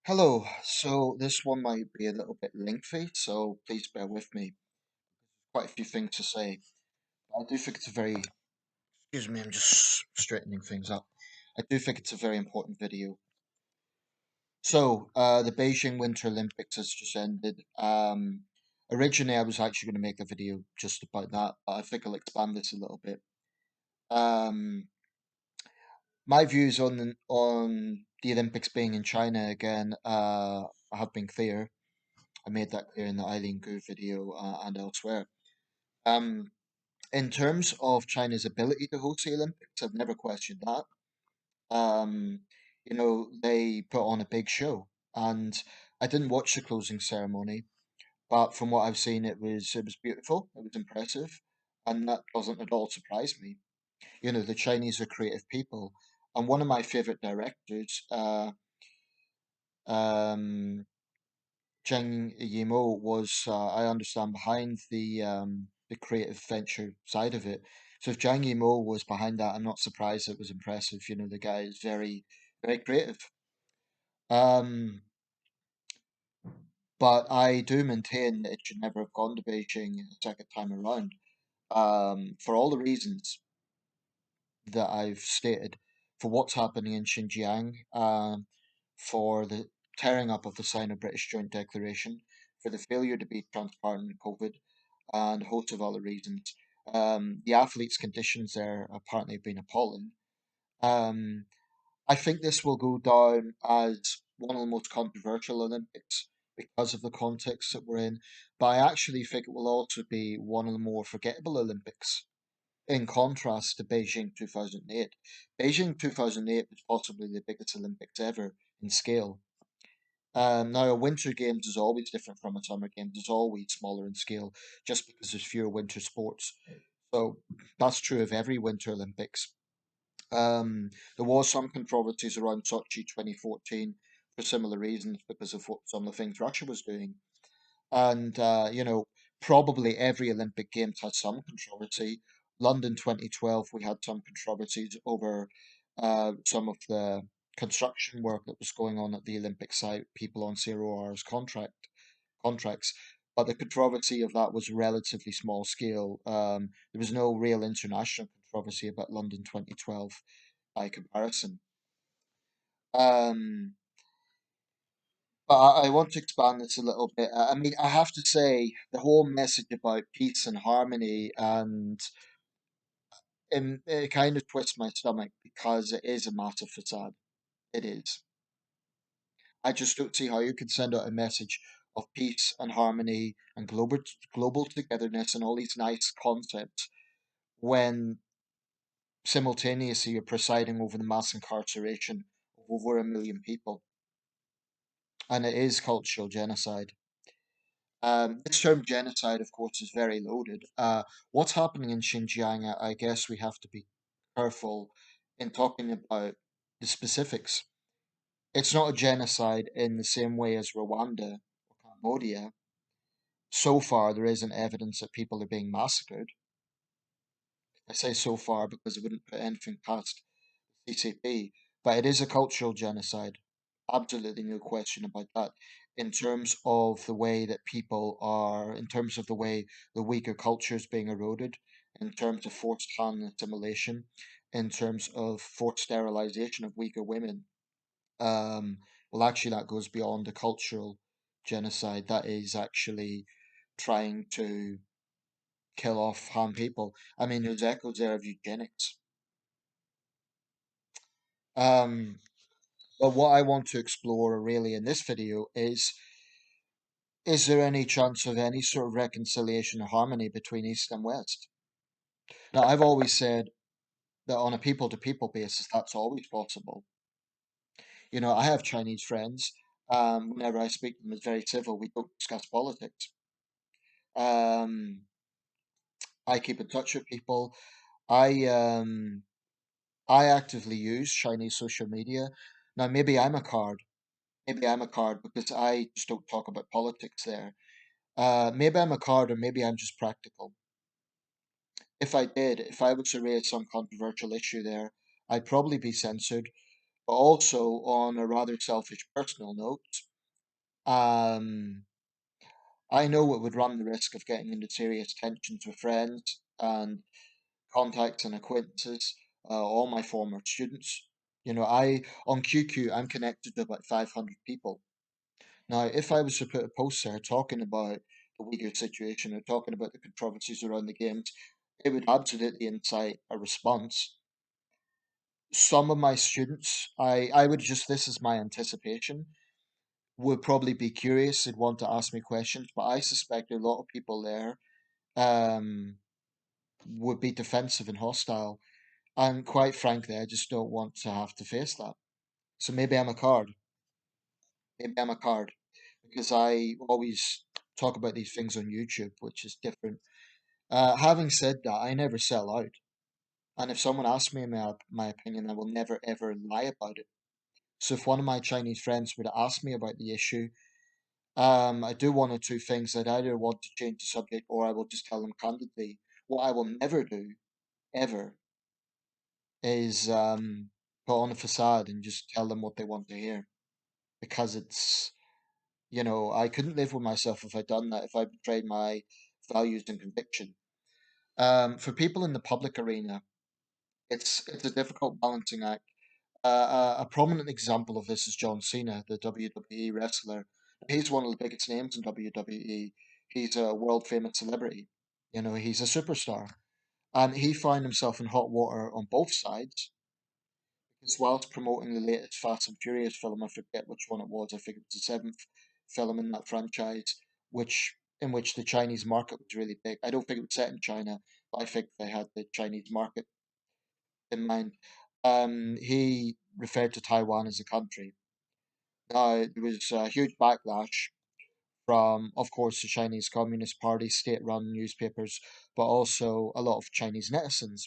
Hello, so this one might be a little bit lengthy, so please bear with me. Quite a few things to say. I do think it's a very, excuse me, I'm just straightening things up. I do think it's a very important video. The Beijing Winter Olympics has just ended. Originally, I was actually going to make a video just about that, but I think I'll expand this a little bit. Um, my views on the Olympics being in China again have been clear. I made that clear in the Eileen Gu video and elsewhere. Um, in terms of China's ability to host the Olympics, I've never questioned that. Um, they put on a big show, and I didn't watch the closing ceremony, but from what I've seen, it was beautiful, it was impressive, and that doesn't at all surprise me. The Chinese are creative people, and one of my favorite directors, um, Zheng Yimou was, I understand, behind the creative venture side of it. So if Zhang Yimou was behind that, I'm not surprised it was impressive. The guy is very, very creative. Um, but I do maintain that it should never have gone to Beijing a second time around. For all the reasons that I've stated, for what's happening in Xinjiang, for the tearing up of the Sino-British Joint Declaration, for the failure to be transparent in COVID, and a host of other reasons. The athletes' conditions there apparently have been appalling. Um, I think this will go down as one of the most controversial Olympics because of the context that we're in, but I actually think it will also be one of the more forgettable Olympics. In contrast to Beijing 2008, Beijing 2008 was possibly the biggest Olympics ever in scale. Now, a Winter Games is always different from a Summer Games. It's always smaller in scale just because there's fewer winter sports. So that's true of every Winter Olympics. There was some controversies around Sochi 2014 for similar reasons because of what some of the things Russia was doing. And, probably every Olympic Games has some controversy. London 2012, we had some controversies over some of the construction work that was going on at the Olympic site, people on zero hours contracts. But the controversy of that was relatively small scale. There was no real international controversy about London 2012 by comparison. Um, but I want to expand this a little bit. I mean, I have to say, the whole message about peace and harmony, and it kind of twists my stomach because it is a massive facade. It is. I just don't see how you can send out a message of peace and harmony and global togetherness and all these nice concepts when simultaneously you're presiding over the mass incarceration of over 1 million people. And it is cultural genocide. This term genocide, of course, is very loaded. What's happening in Xinjiang, I guess we have to be careful in talking about the specifics. It's not a genocide in the same way as Rwanda or Cambodia. So far, there isn't evidence that people are being massacred. I say so far because I wouldn't put anything past CCP, but it is a cultural genocide. Absolutely no question about that. In terms of the way that people are, in terms of the way the weaker culture is being eroded, in terms of forced hand assimilation, in terms of forced sterilization of weaker women. Well, actually, that goes beyond the cultural genocide. That is actually trying to kill off Han people. I mean, there's echoes there of eugenics. Um, but what I want to explore really in this video is there any chance of any sort of reconciliation or harmony between East and West? Now, I've always said that on a people to people basis, that's always possible. I have Chinese friends. Whenever I speak to them, it's very civil. We don't discuss politics. Um, I keep in touch with people. I I actively use Chinese social media. Now, maybe I'm a card. Maybe I'm a card because I just don't talk about politics there. Maybe I'm a card, or maybe I'm just practical. If I was to raise some controversial issue there, I'd probably be censored. But also, on a rather selfish personal note, um, I know it would run the risk of getting into serious tensions with friends and contacts and acquaintances, all my former students. On QQ, I'm connected to about 500 people. Now, if I was to put a post there talking about the Uyghur situation or talking about the controversies around the games, it would absolutely incite a response. Some of my students, I would just, this is my anticipation, would probably be curious. They'd want to ask me questions, but I suspect a lot of people there um, would be defensive and hostile. And quite frankly, I just don't want to have to face that. So maybe I'm a card. Maybe I'm a card because I always talk about these things on YouTube, which is different. Having said that, I never sell out. And if someone asks me my opinion, I will never ever lie about it. So if one of my Chinese friends were to ask me about the issue, I do one or two things. I'd either want to change the subject or I will just tell them candidly. What I will never do, ever, is put on a facade and just tell them what they want to hear. Because I couldn't live with myself if I'd done that, if I betrayed my values and conviction. For people in the public arena, it's a difficult balancing act. A prominent example of this is John Cena, the WWE wrestler. He's one of the biggest names in WWE. He's a world famous celebrity. He's a superstar. And he found himself in hot water on both sides because whilst promoting the latest Fast and Furious film, I forget which one it was, I think it was the seventh film in that franchise, in which the Chinese market was really big. I don't think it was set in China, but I think they had the Chinese market in mind. He referred to Taiwan as a country. Now, there was a huge backlash from, of course, the Chinese Communist Party, state-run newspapers, but also a lot of Chinese netizens.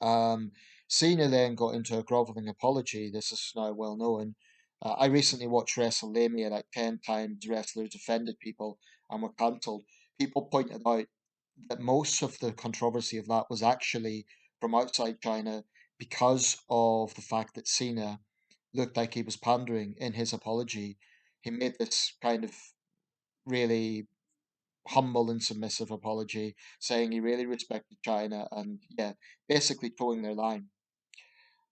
Um, Cena then got into a groveling apology. This is now well known. I recently watched WrestleMania like 10 times. Wrestlers offended people and were cancelled. People pointed out that most of the controversy of that was actually from outside China because of the fact that Cena looked like he was pandering in his apology. He made this kind of really humble and submissive apology, saying he really respected China and, yeah, basically towing their line.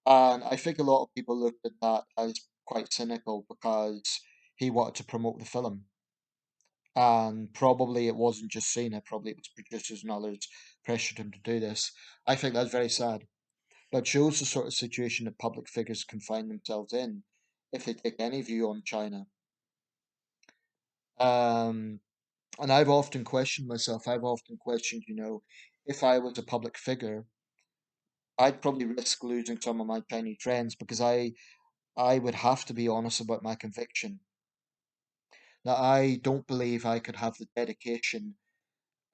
And I think a lot of people looked at that as quite cynical because he wanted to promote the film. And probably it wasn't just Cena, probably it was producers and others pressured him to do this. I think that's very sad. But shows the sort of situation that public figures can find themselves in if they take any view on China. Um, and I've often questioned myself, I've often questioned, if I was a public figure, I'd probably risk losing some of my Chinese friends because I would have to be honest about my conviction. Now, I don't believe I could have the dedication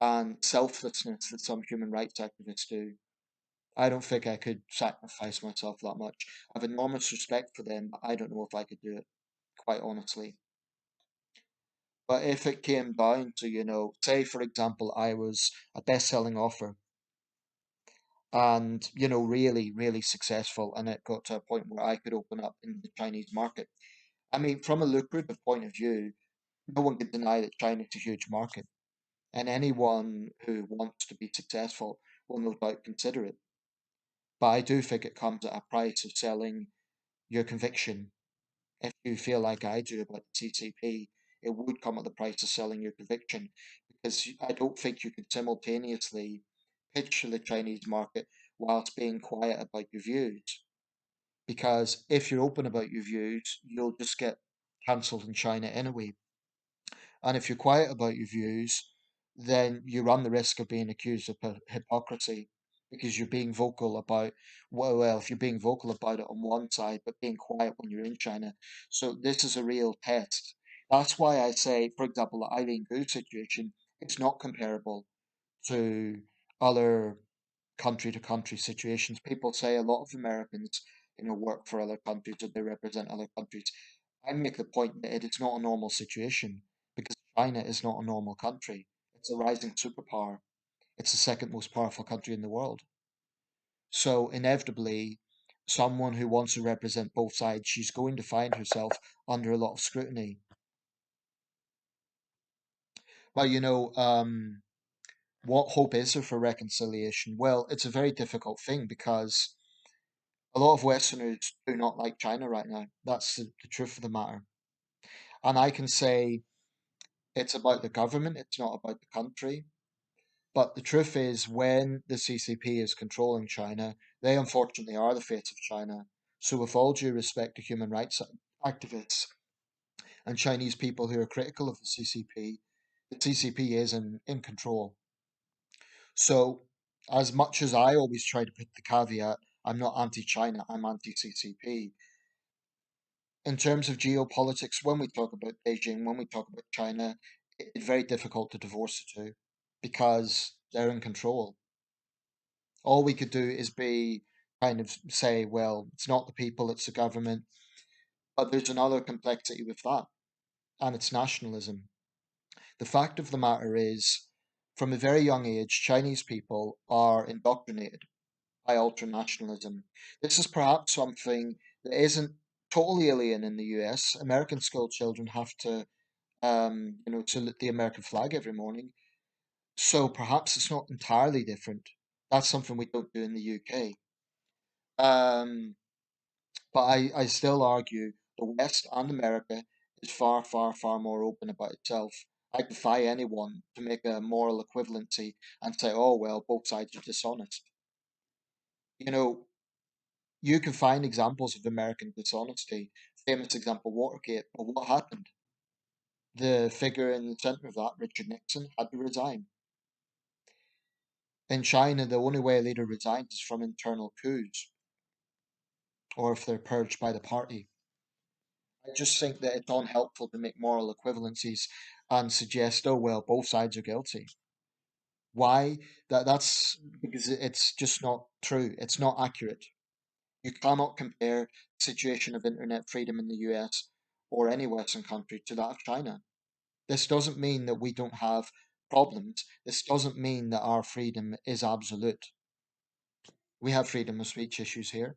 and selflessness that some human rights activists do. I don't think I could sacrifice myself that much. I have enormous respect for them, but I don't know if I could do it, quite honestly. But if it came down to, say for example, I was a best-selling author and, really, really successful, and it got to a point where I could open up in the Chinese market. I mean, from a lucrative point of view, no one can deny that China's a huge market, and anyone who wants to be successful will no doubt consider it. But I do think it comes at a price of selling your conviction. If you feel like I do about the CCP, it would come at the price of selling your conviction because I don't think you can simultaneously pitch to the Chinese market whilst being quiet about your views. Because if you're open about your views, you'll just get cancelled in China anyway. And if you're quiet about your views, then you run the risk of being accused of hypocrisy because you're being vocal about, well, if you're being vocal about it on one side, but being quiet when you're in China. So this is a real test. That's why I say, for example, the Eileen Gu situation, it's not comparable to other country to country situations. People say a lot of Americans, work for other countries or they represent other countries. I make the point that it is not a normal situation because China is not a normal country. It's a rising superpower. It's the second most powerful country in the world. So inevitably, someone who wants to represent both sides, she's going to find herself under a lot of scrutiny. But what hope is there for reconciliation? Well, it's a very difficult thing because a lot of Westerners do not like China right now. That's the truth of the matter. And I can say it's about the government, it's not about the country. But the truth is, when the CCP is controlling China, they unfortunately are the fate of China. So, with all due respect to human rights activists and Chinese people who are critical of the CCP is in control. So, as much as I always try to put the caveat, I'm not anti China, I'm anti CCP. In terms of geopolitics, when we talk about Beijing, when we talk about China, it's very difficult to divorce the two because they're in control. All we could do is be kind of say, well, it's not the people, it's the government. But there's another complexity with that, and it's nationalism. The fact of the matter is, from a very young age, Chinese people are indoctrinated by ultranationalism. This is perhaps something that isn't totally alien in the US. American school children have to, salute the American flag every morning. So perhaps it's not entirely different. That's something we don't do in the UK. Um, but I still argue the West and America is far, far, far more open about itself. I defy anyone to make a moral equivalency and say, oh, well, both sides are dishonest. You know, you can find examples of American dishonesty. Famous example, Watergate. But what happened? The figure in the center of that, Richard Nixon, had to resign. In China, the only way a leader resigns is from internal coups, or if they're purged by the party. I just think that it's unhelpful to make moral equivalencies and suggest, oh well, both sides are guilty. Why? That's because it's just not true. It's not accurate. You cannot compare the situation of internet freedom in the US or any Western country to that of China. This doesn't mean that we don't have problems. This doesn't mean that our freedom is absolute. We have freedom of speech issues here,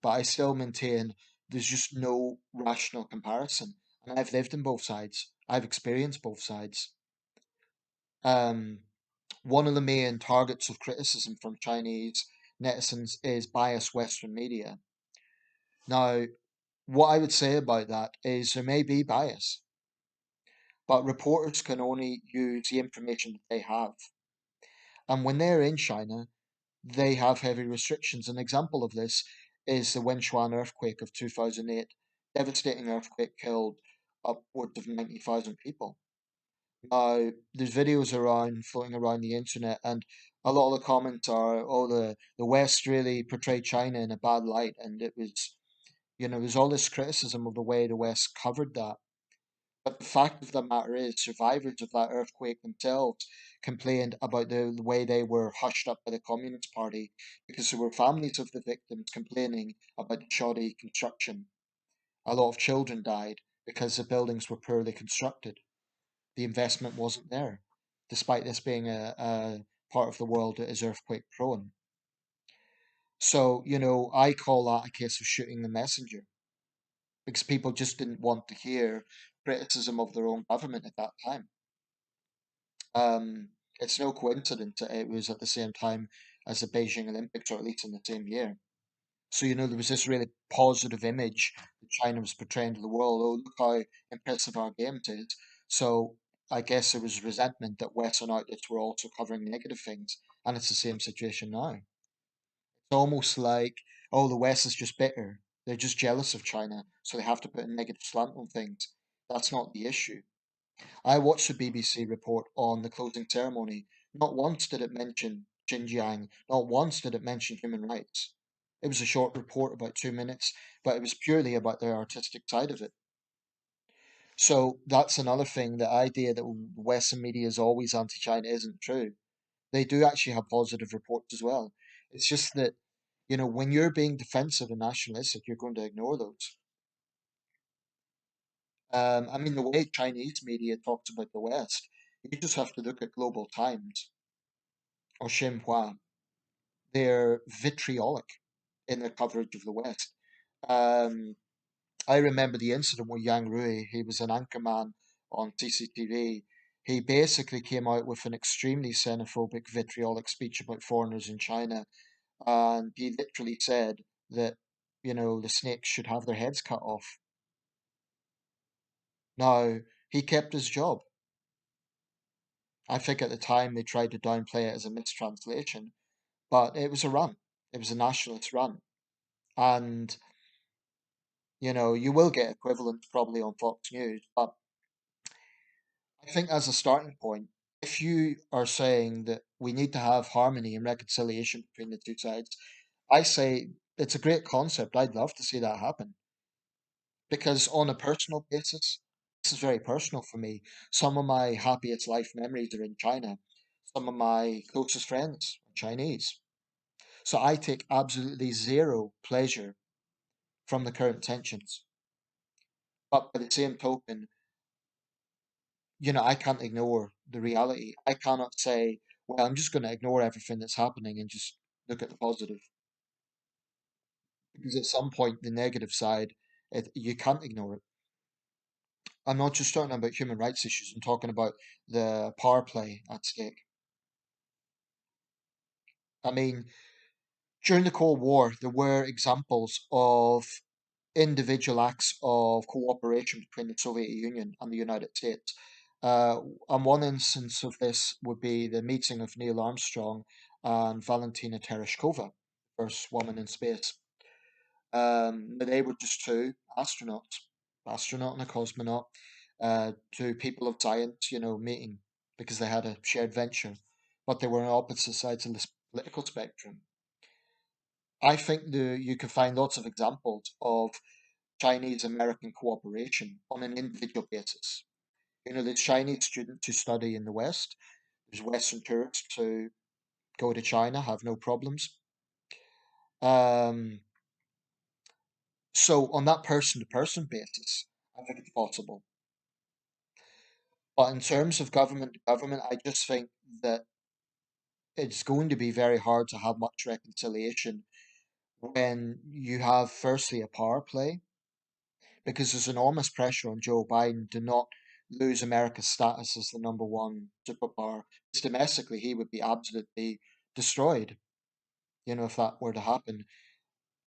but I still maintain there's just no rational comparison. And I've lived in both sides. I've experienced both sides. Um, One of the main targets of criticism from Chinese netizens is biased Western media. Now, what I would say about that is there may be bias, but reporters can only use the information that they have. And when they're in China, they have heavy restrictions. An example of this is the Wenchuan earthquake of 2008. Devastating earthquake killed upwards of 90,000 people. Now, there's videos around, floating around the internet, and a lot of the comments are, oh, the West really portrayed China in a bad light. And it was, there's all this criticism of the way the West covered that. But the fact of the matter is, survivors of that earthquake themselves complained about the way they were hushed up by the Communist Party because there were families of the victims complaining about the shoddy construction. A lot of children died because the buildings were poorly constructed. The investment wasn't there, despite this being a part of the world that is earthquake prone. So, I call that a case of shooting the messenger because people just didn't want to hear criticism of their own government at that time. It's no coincidence that it was at the same time as the Beijing Olympics, or at least in the same year. So, there was this really positive image that China was portraying to the world. Oh, look how impressive our games is. So, I guess there was resentment that Western outlets were also covering negative things. And it's the same situation now. It's almost like, oh, the West is just bitter. They're just jealous of China. So they have to put a negative slant on things. That's not the issue. I watched the BBC report on the closing ceremony. Not once did it mention Xinjiang, not once did it mention human rights. It was a short report, about 2 minutes, but it was purely about the artistic side of it. So that's another thing. The idea that Western media is always anti China isn't true. They do actually have positive reports as well. It's just that, when you're being defensive and nationalistic, you're going to ignore those. I mean, the way Chinese media talks about the West, you just have to look at Global Times or Xinhua. They're vitriolic. in their coverage of the West. Um, I remember the incident with Yang Rui. He was an anchorman on CCTV. He basically came out with an extremely xenophobic, vitriolic speech about foreigners in China, and he literally said that, the snakes should have their heads cut off. Now, he kept his job. I think at the time they tried to downplay it as a mistranslation, but it was a run. It was a nationalist run. And, you will get equivalents probably on Fox News, but I think as a starting point, if you are saying that we need to have harmony and reconciliation between the two sides, I say it's a great concept. I'd love to see that happen. Because on a personal basis, this is very personal for me. Some of my happiest life memories are in China. Some of my closest friends are Chinese. So I take absolutely zero pleasure from the current tensions. But by the same token, I can't ignore the reality. I cannot say, well, I'm just going to ignore everything that's happening and just look at the positive. Because at some point, the negative side, you can't ignore it. I'm not just talking about human rights issues, I'm talking about the power play at stake. I mean, during the Cold War, there were examples of individual acts of cooperation between the Soviet Union and the United States. And one instance of this would be the meeting of Neil Armstrong and Valentina Tereshkova, first woman in space. They were just two astronauts, astronaut and a cosmonaut, two people of science, meeting because they had a shared venture, but they were on opposite sides of the political spectrum. I think you can find lots of examples of Chinese American cooperation on an individual basis. There's Chinese students who study in the West, there's Western tourists who go to China, have no problems. Um, so, on that person to person basis, I think it's possible. But in terms of government to government, I just think that it's going to be very hard to have much reconciliation when you have, firstly, a power play, because there's enormous pressure on Joe Biden to not lose America's status as the number one superpower. Because domestically, he would be absolutely destroyed, if that were to happen.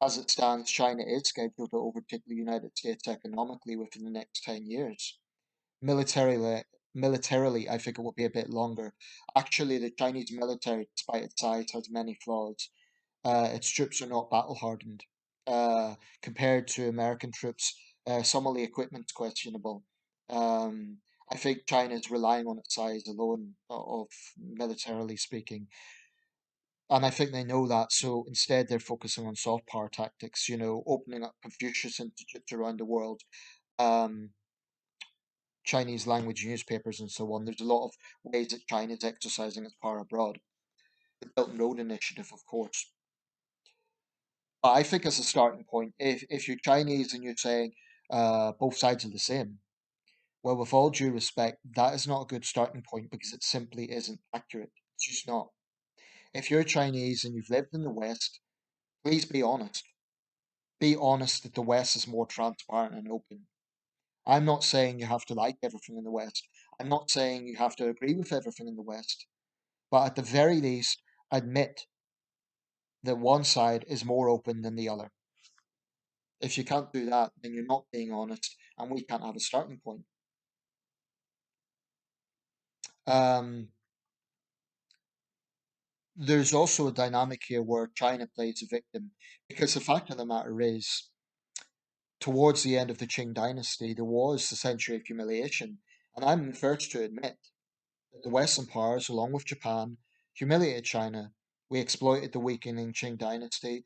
As it stands, China is scheduled to overtake the United States economically within the next 10 years. Militarily, militarily, I think it will be a bit longer. Actually, the Chinese military, despite its size, has many flaws. Its troops are not battle hardened. Compared to American troops, some of the equipment's questionable. Um, I think China is relying on its size alone, of militarily speaking, and I think they know that. So instead, they're focusing on soft power tactics. Opening up Confucius institutes around the world, um, Chinese language newspapers, and so on. There's a lot of ways that China is exercising its power abroad. The Belt and Road Initiative, of course. But I think as a starting point, if you're Chinese and you're saying both sides are the same, well, with all due respect, that is not a good starting point because it simply isn't accurate. It's just not. If you're Chinese and you've lived in the West, please be honest. Be honest that the West is more transparent and open. I'm not saying you have to like everything in the West. I'm not saying you have to agree with everything in the West. But at the very least, admit that one side is more open than the other. If you can't do that, then you're not being honest, and we can't have a starting point. Um, there's also a dynamic here where China plays a victim, because the fact of the matter is, towards the end of the Qing dynasty, there was a century of humiliation, and I'm the first to admit that the Western powers, along with Japan, humiliated China. We exploited the weakening Qing dynasty,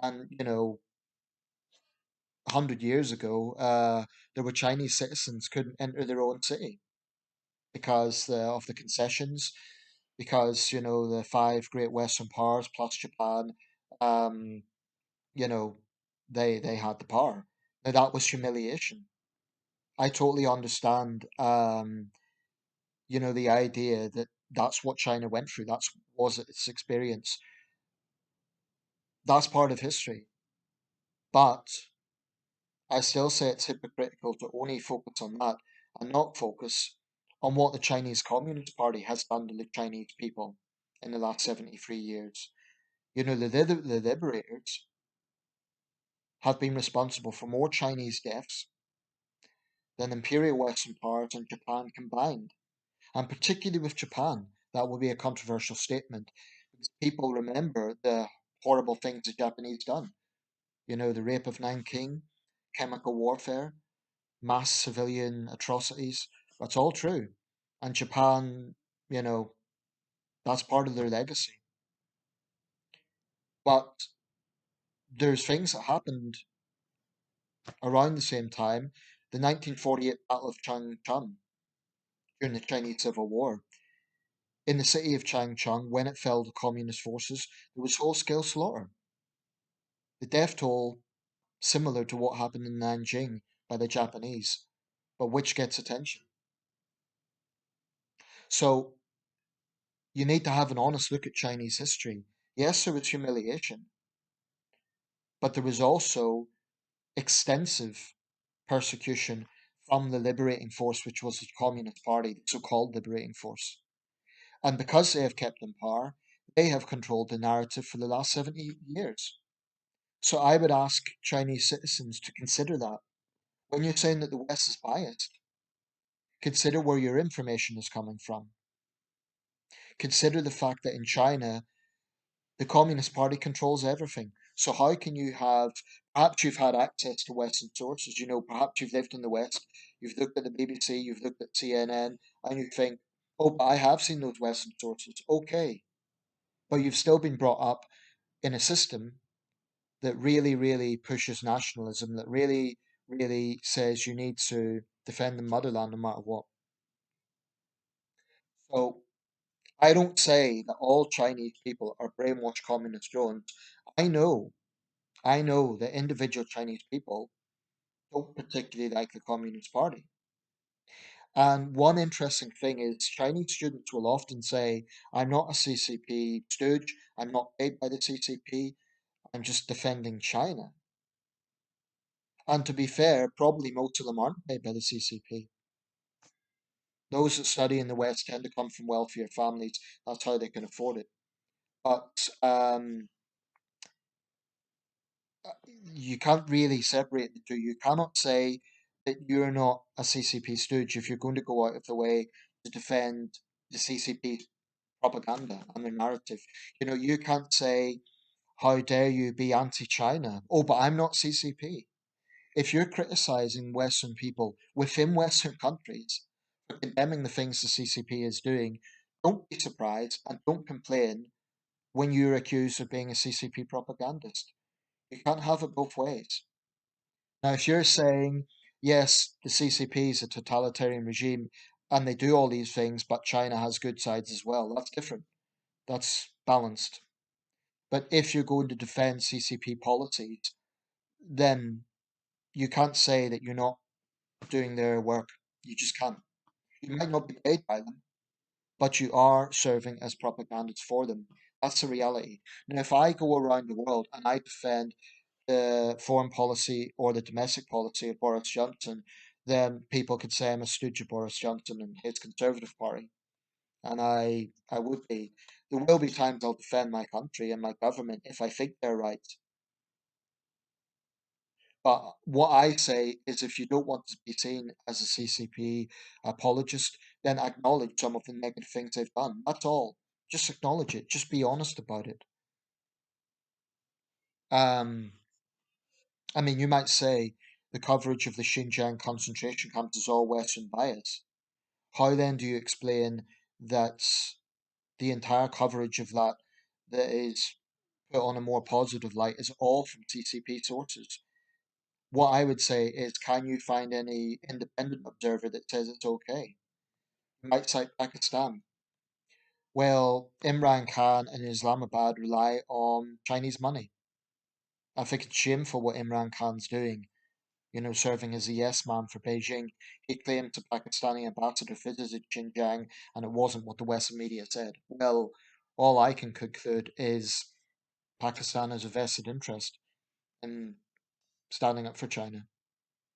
and 100 years ago, there were Chinese citizens couldn't enter their own city because of the concessions, because the five great Western powers plus Japan, um, you know, they had the power. Now that was humiliation. I totally understand, the idea that that's what China went through. That's was its experience. That's part of history. But I still say it's hypocritical to only focus on that and not focus on what the Chinese Communist Party has done to the Chinese people in the last 73 years. You know, the liberators have been responsible for more Chinese deaths than imperial Western powers and Japan combined. And particularly with Japan, that will be a controversial statement because people remember the horrible things the Japanese done. You know, the rape of Nanking, chemical warfare, mass civilian atrocities. That's all true. And Japan, you know, that's part of their legacy. But there's things that happened around the same time. The 1948 Battle of Changchun during the Chinese Civil War. In the city of Changchun, when it fell to communist forces, there was whole-scale slaughter. The death toll similar to what happened in Nanjing by the Japanese, but which gets attention. So you need to have an honest look at Chinese history. Yes, there was humiliation, but there was also extensive persecution from the liberating force, which was the Communist Party, the so-called liberating force. And because they have kept in power, they have controlled the narrative for the last 70 years. So I would ask Chinese citizens to consider that. When you're saying that the West is biased, consider where your information is coming from. Consider the fact that in China, the Communist Party controls everything. So how can you have, perhaps you've had access to Western sources, you know, perhaps you've lived in the West, you've looked at the BBC, you've looked at CNN, and you think, oh, but I have seen those Western sources. Okay. But you've still been brought up in a system that really, really pushes nationalism, that really, really says you need to defend the motherland no matter what. So I don't say that all Chinese people are brainwashed communist drones. I know, I know that individual Chinese people don't particularly like the Communist Party. And one interesting thing is Chinese students will often say, I'm not a CCP stooge, I'm not paid by the CCP, I'm just defending China. And to be fair, probably most of them aren't paid by the CCP. Those that study in the West tend to come from wealthier families. That's how they can afford it. But you can't really separate the two. You cannot say that you're not a CCP stooge if you're going to go out of the way to defend the CCP propaganda and their narrative. You know, you can't say, how dare you be anti-China? Oh, but I'm not CCP. If you're criticizing Western people within Western countries for condemning the things the CCP is doing, don't be surprised and don't complain when you're accused of being a CCP propagandist. You can't have it both ways. Now, if you're saying, yes, the CCP is a totalitarian regime and they do all these things, but China has good sides as well, that's different. That's balanced. But if you're going to defend CCP policies, then you can't say that you're not doing their work. You just can't. You might not be paid by them, but you are serving as propagandists for them. That's the reality. Now, if I go around the world and I defend the foreign policy or the domestic policy of Boris Johnson, then people could say I'm a stooge of Boris Johnson and his Conservative Party. And I would be. There will be times I'll defend my country and my government if I think they're right. But what I say is if you don't want to be seen as a CCP apologist, then acknowledge some of the negative things they've done. That's all. Just acknowledge it. Just be honest about it. Um, I mean, you might say the coverage of the Xinjiang concentration camps is all Western bias. How then do you explain that the entire coverage of that is put on a more positive light is all from CCP sources? What I would say is, can you find any independent observer that says it's okay? You might cite Pakistan. Well, Imran Khan and Islamabad rely on Chinese money. I think it's shameful what Imran Khan's doing, you know, serving as a yes man for Beijing. He claimed the Pakistani ambassador visited Xinjiang and it wasn't what the Western media said. Well, all I can conclude is Pakistan has a vested interest in standing up for China.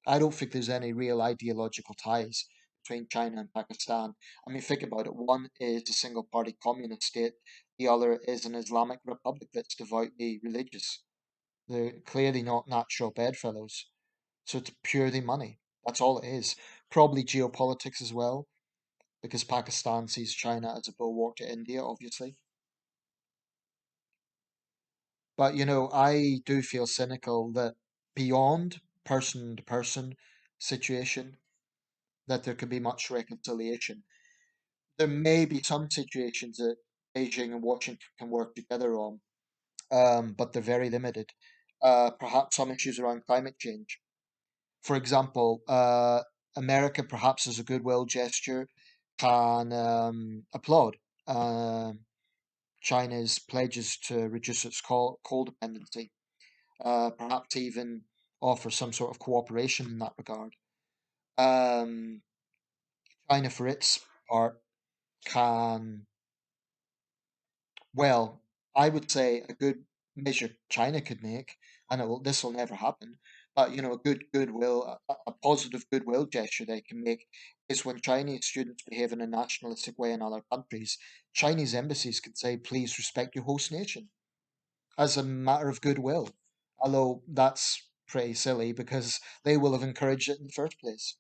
I don't think there's any real ideological ties between China and Pakistan. I mean, think about it. One is a single party communist state, the other is an Islamic republic that's devoutly religious. They're clearly not natural bedfellows. So it's purely money. That's all it is. Probably geopolitics as well, because Pakistan sees China as a bulwark to India, obviously. But I do feel cynical that beyond person to person situation, that there could be much reconciliation. There may be some situations that Beijing and Washington can work together on, but they're very limited. Perhaps some issues around climate change. For example, America, perhaps as a goodwill gesture, can applaud um China's pledges to reduce its coal dependency, perhaps even offer some sort of cooperation in that regard. Um, China, for its part, can, well, I would say a good measure China could make, and this will never happen, but a good goodwill, a positive goodwill gesture they can make is when Chinese students behave in a nationalistic way in other countries, Chinese embassies can say, please respect your host nation as a matter of goodwill. Although that's pretty silly because they will have encouraged it in the first place.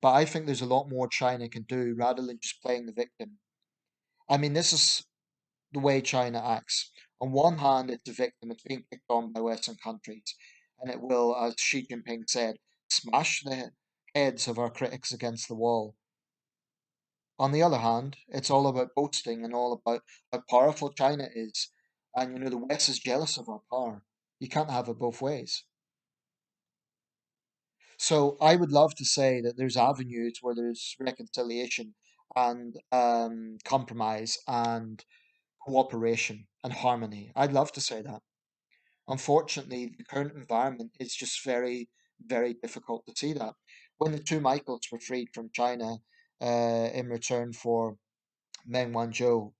But I think there's a lot more China can do rather than just playing the victim. I mean, this is the way China acts. On one hand, it's a victim, it's being picked on by Western countries, and it will, as Xi Jinping said, smash the heads of our critics against the wall. On the other hand, it's all about boasting and all about how powerful China is. And the West is jealous of our power. You can't have it both ways. So I would love to say that there's avenues where there's reconciliation and compromise and cooperation and harmony. I'd love to say that. Unfortunately, the current environment is just very, very difficult to see that. When the two Michaels were freed from China in return for Meng Wanzhou,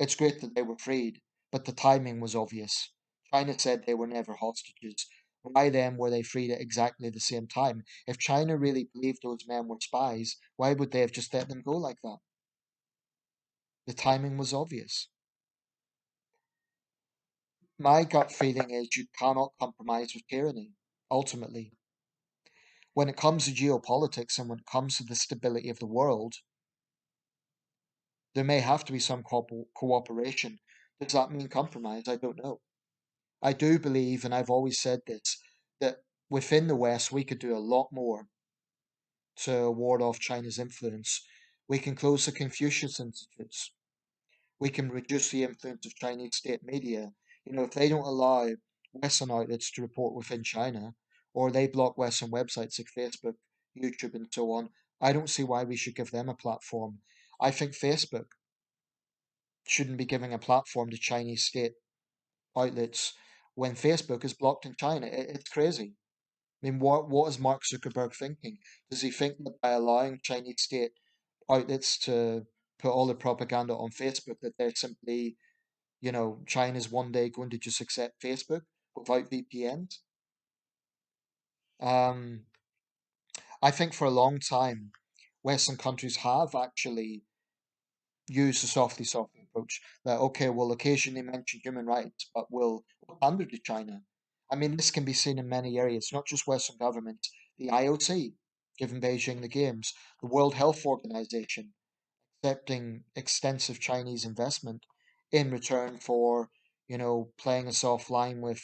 it's great that they were freed, but the timing was obvious. China said they were never hostages. Why then were they freed at exactly the same time? If China really believed those men were spies, why would they have just let them go like that? The timing was obvious. My gut feeling is you cannot compromise with tyranny, ultimately. When it comes to geopolitics and when it comes to the stability of the world, there may have to be some cooperation. Does that mean compromise? I don't know. I do believe, and I've always said this, that within the West we could do a lot more to ward off China's influence. We can close the Confucius Institutes. We can reduce the influence of Chinese state media. If they don't allow Western outlets to report within China, or they block Western websites like Facebook, YouTube, and so on, I don't see why we should give them a platform. I think Facebook shouldn't be giving a platform to Chinese state outlets when Facebook is blocked in China. It's crazy. I mean, what is Mark Zuckerberg thinking? Does he think that by allowing Chinese state outlets to put all the propaganda on Facebook that they're simply, China's one day going to just accept Facebook without VPNs? Um, I think for a long time, Western countries have actually used the softly approach. That okay, we'll occasionally mention human rights, but we'll pander to China. I mean, this can be seen in many areas, not just Western governments. The IOC, giving Beijing the games, the World Health Organization, accepting extensive Chinese investment in return for, playing a soft line with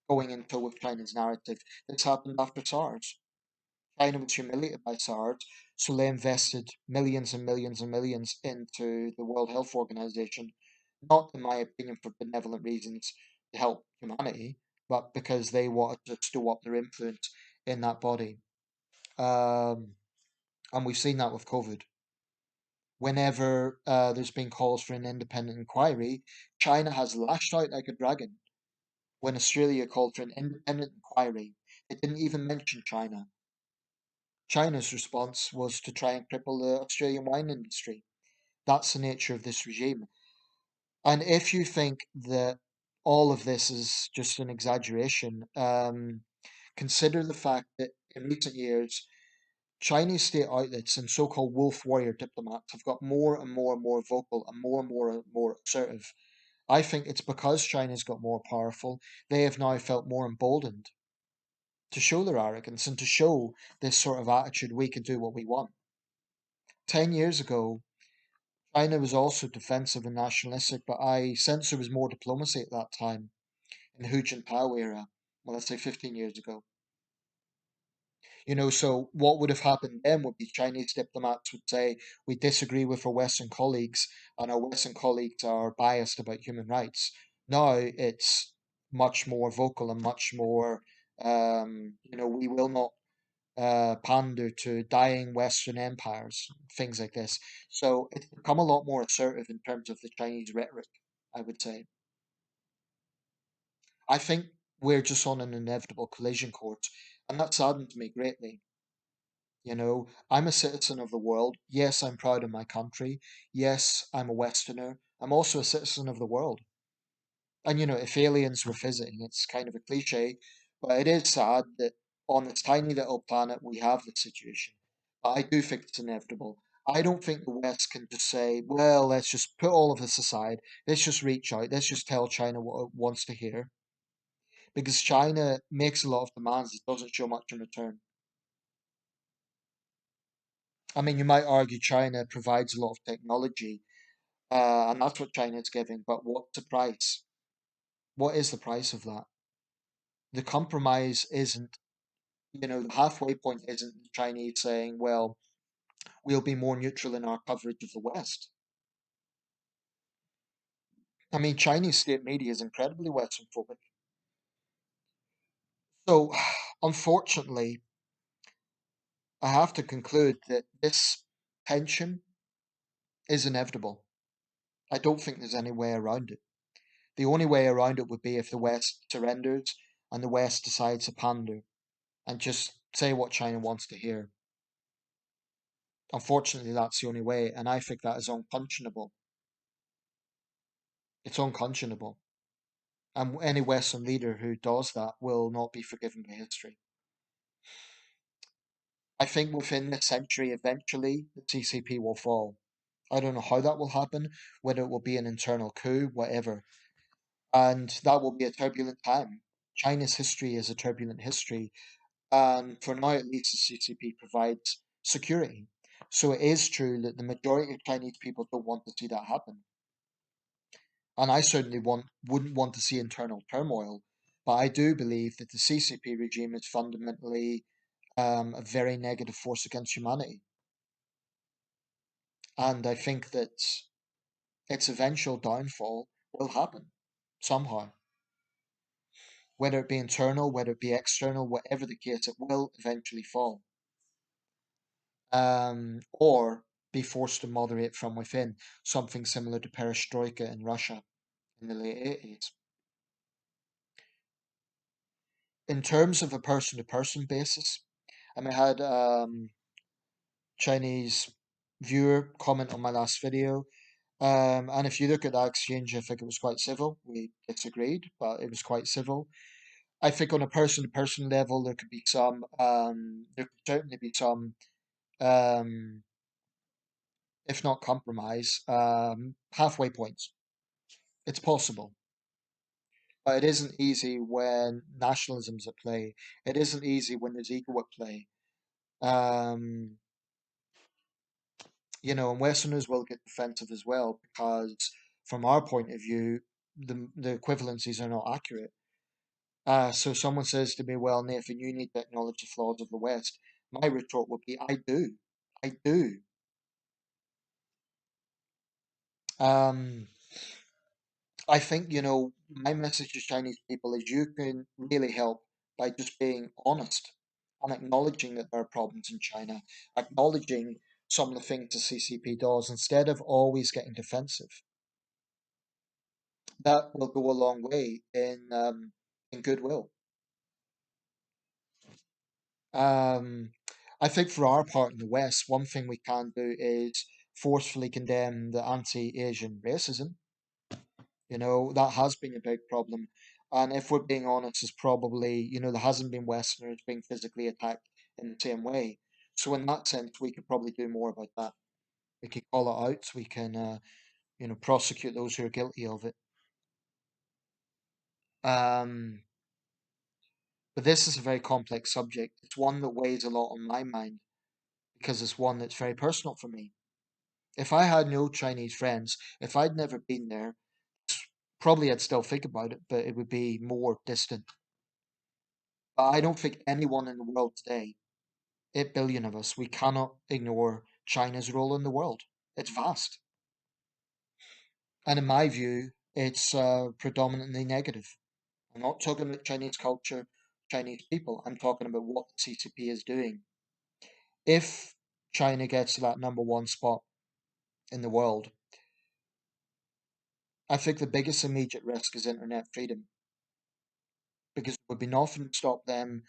going into with China's narrative. This happened after SARS. China was humiliated by SARS, so they invested millions and millions and millions into the World Health Organization, not, in my opinion, for benevolent reasons to help humanity, but because they wanted to stow up their influence in that body. Um, and we've seen that with COVID. Whenever there's been calls for an independent inquiry, China has lashed out like a dragon. When Australia called for an independent inquiry, it didn't even mention China. China's response was to try and cripple the Australian wine industry. That's the nature of this regime. And if you think that all of this is just an exaggeration. Consider the fact that in recent years, Chinese state outlets and so-called wolf warrior diplomats have got more and more and more vocal and more assertive. I think it's because China's got more powerful, they have now felt more emboldened to show their arrogance and to show this sort of attitude we can do what we want. 10 years ago, China was also defensive and nationalistic, but I sense there was more diplomacy at that time in the Hu Jintao era. Well, let's say 15 years ago. So what would have happened then would be Chinese diplomats would say, we disagree with our Western colleagues, and our Western colleagues are biased about human rights. Now it's much more vocal and much more, we will not pander to dying Western empires, things like this. So it's become a lot more assertive in terms of the Chinese rhetoric, I would say. I think we're just on an inevitable collision course, and that saddens me greatly. I'm a citizen of the world. Yes, I'm proud of my country. Yes, I'm a Westerner. I'm also a citizen of the world. And if aliens were visiting, it's kind of a cliche, but it is sad that on this tiny little planet we have this situation. But I do think it's inevitable. I don't think the West can just say, well, let's just put all of this aside. Let's just reach out. Let's just tell China what it wants to hear. Because China makes a lot of demands, it doesn't show much in return. I mean, you might argue China provides a lot of technology, and that's what China's giving, but what's the price? What is the price of that? The compromise isn't, the halfway point isn't the Chinese saying, well, we'll be more neutral in our coverage of the West. I mean, Chinese state media is incredibly Western phobic. So, unfortunately, I have to conclude that this tension is inevitable. I don't think there's any way around it. The only way around it would be if the West surrenders and the West decides to pander and just say what China wants to hear. Unfortunately, that's the only way, and I think that is unconscionable. It's unconscionable. And any Western leader who does that will not be forgiven by history. I think within this century, eventually, the CCP will fall. I don't know how that will happen, whether it will be an internal coup, whatever. And that will be a turbulent time. China's history is a turbulent history. And for now, at least, the CCP provides security. So it is true that the majority of Chinese people don't want to see that happen. And I certainly wouldn't want to see internal turmoil. But I do believe that the CCP regime is fundamentally a very negative force against humanity. And I think that its eventual downfall will happen somehow. Whether it be internal, whether it be external, whatever the case, it will eventually fall. Or be forced to moderate from within, something similar to perestroika in Russia in the late 80s. In terms of a person to person basis, I mean, I had Chinese viewer comment on my last video. And if you look at that exchange, I think it was quite civil. We disagreed, but it was quite civil. I think on a person to person level, there could certainly be some, um, if not compromise, halfway points. It's possible. But it isn't easy when nationalism's at play. It isn't easy when there's ego at play. Um, and Westerners will get defensive as well because, from our point of view, the equivalencies are not accurate. So someone says to me, "Well, Nathan, you need to acknowledge the flaws of the West." My retort would be, "I do, I do." Um, I think my message to Chinese people is you can really help by just being honest and acknowledging that there are problems in China, acknowledging some of the things the CCP does instead of always getting defensive. That will go a long way in goodwill. Um, I think for our part in the West, one thing we can do is forcefully condemn the anti-Asian racism. That has been a big problem. And if we're being honest, it's probably, there hasn't been Westerners being physically attacked in the same way. So in that sense, we could probably do more about that. We could call it out. We can, prosecute those who are guilty of it. Um, but this is a very complex subject. It's one that weighs a lot on my mind because it's one that's very personal for me. If I had no Chinese friends, if I'd never been there, probably I'd still think about it, but it would be more distant. But I don't think anyone in the world today, 8 billion of us, we cannot ignore China's role in the world. It's vast. And in my view, it's predominantly negative. I'm not talking about Chinese culture, Chinese people. I'm talking about what the CCP is doing. If China gets to that number one spot in the world, I think the biggest immediate risk is internet freedom because there would be nothing to stop them,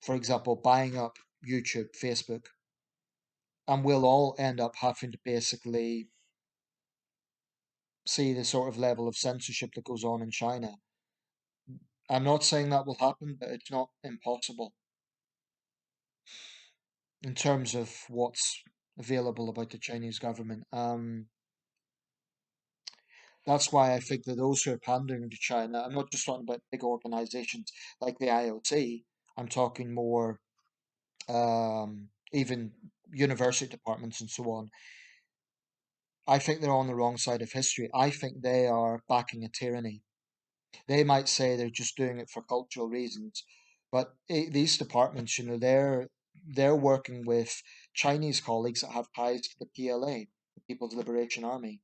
for example, buying up YouTube, Facebook, and we'll all end up having to basically see the sort of level of censorship that goes on in China. I'm not saying that will happen, but it's not impossible in terms of what's available about the Chinese government. That's why I think that those who are pandering to China, I'm not just talking about big organizations like the IoT, I'm talking more even university departments and so on. I think they're on the wrong side of history. I think they are backing a tyranny. They might say they're just doing it for cultural reasons, but these departments, they're working with Chinese colleagues that have ties to the PLA, the People's Liberation Army.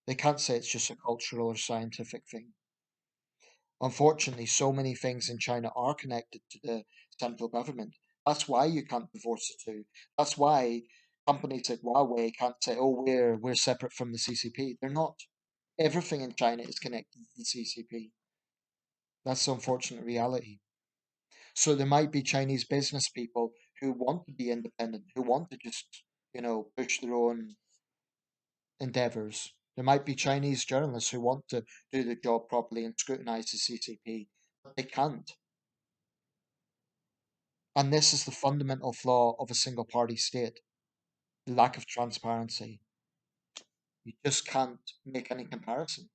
They can't say it's just a cultural or scientific thing. Unfortunately, so many things in China are connected to the central government. That's why you can't divorce the two. That's why companies like Huawei can't say, "Oh, we're separate from the CCP." They're not. Everything in China is connected to the CCP. That's the unfortunate reality. So there might be Chinese business people who want to be independent, who want to just, push their own endeavors. There might be Chinese journalists who want to do the job properly and scrutinize the CCP, but they can't. And this is the fundamental flaw of a single party state, the lack of transparency. You just can't make any comparison.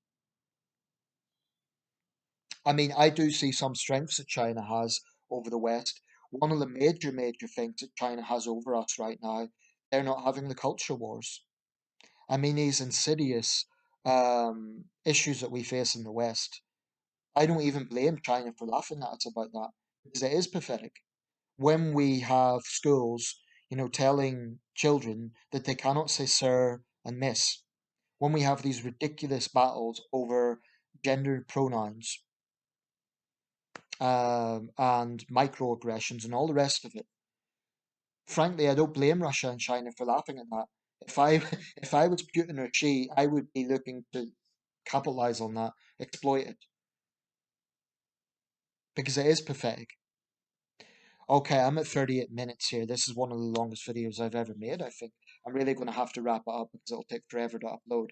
I mean, I do see some strengths that China has over the West. One of the major, major things that China has over us right now, they're not having the culture wars. I mean, these insidious issues that we face in the West, I don't even blame China for laughing at us about that because it is pathetic. When we have schools, telling children that they cannot say sir and miss, when we have these ridiculous battles over gender pronouns and microaggressions and all the rest of it, frankly, I don't blame Russia and China for laughing at that. If I if I was Putin or Xi, I would be looking to capitalize on that, exploit it, because it is pathetic. Okay, I'm at 38 minutes here. This is one of the longest videos I've ever made, I think. I'm really going to have to wrap it up because it'll take forever to upload.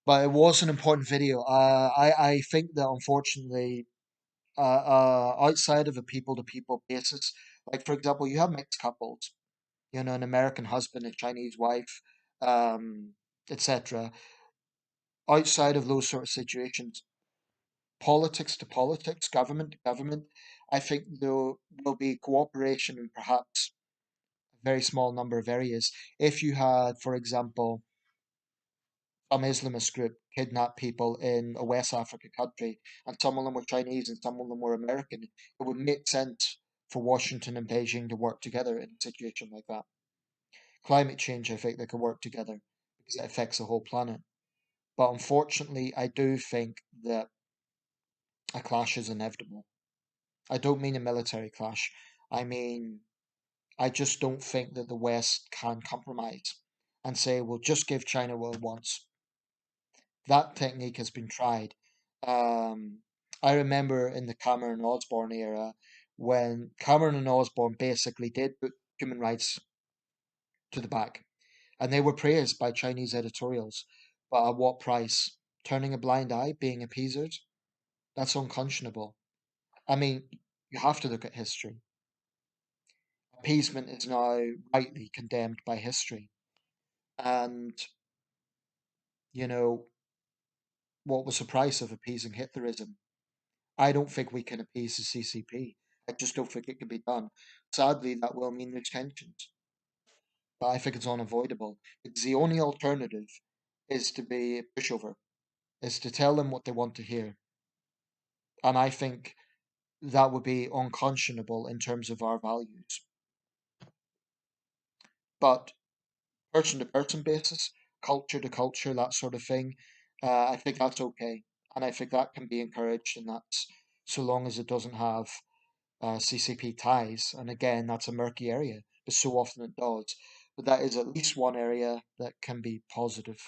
But it was an important video. I think that unfortunately, outside of a people-to-people basis, like for example, you have mixed couples, an American husband, a Chinese wife, um, etc. Outside of those sort of situations, politics to politics, government to government, I think there will be cooperation in perhaps a very small number of areas. If you had, for example, some Islamist group kidnap people in a West Africa country, and some of them were Chinese and some of them were American, it would make sense for Washington and Beijing to work together in a situation like that. Climate change, I think they could work together because it affects the whole planet. But unfortunately, I do think that a clash is inevitable. I don't mean a military clash. I mean, I just don't think that the West can compromise and say, we'll just give China what it wants. That technique has been tried. Um, I remember in the Cameron Osborne era when Cameron and Osborne basically did put human rights to the back, and they were praised by Chinese editorials. But at what price? turning a blind eye, being appeasers, that's unconscionable. I mean, you have to look at history. Appeasement is now rightly condemned by history. And, you know, what was the price of appeasing Hitlerism? I don't think we can appease the CCP. I just don't think it can be done. Sadly, that will mean there's tensions, but I think it's unavoidable because the only alternative is to be a pushover, is to tell them what they want to hear. And I think that would be unconscionable in terms of our values. But person to person basis, culture to culture, that sort of thing, I think that's okay. And I think that can be encouraged, and that's so long as it doesn't have CCP ties. And again, that's a murky area, but so often it does. But that is at least one area that can be positive.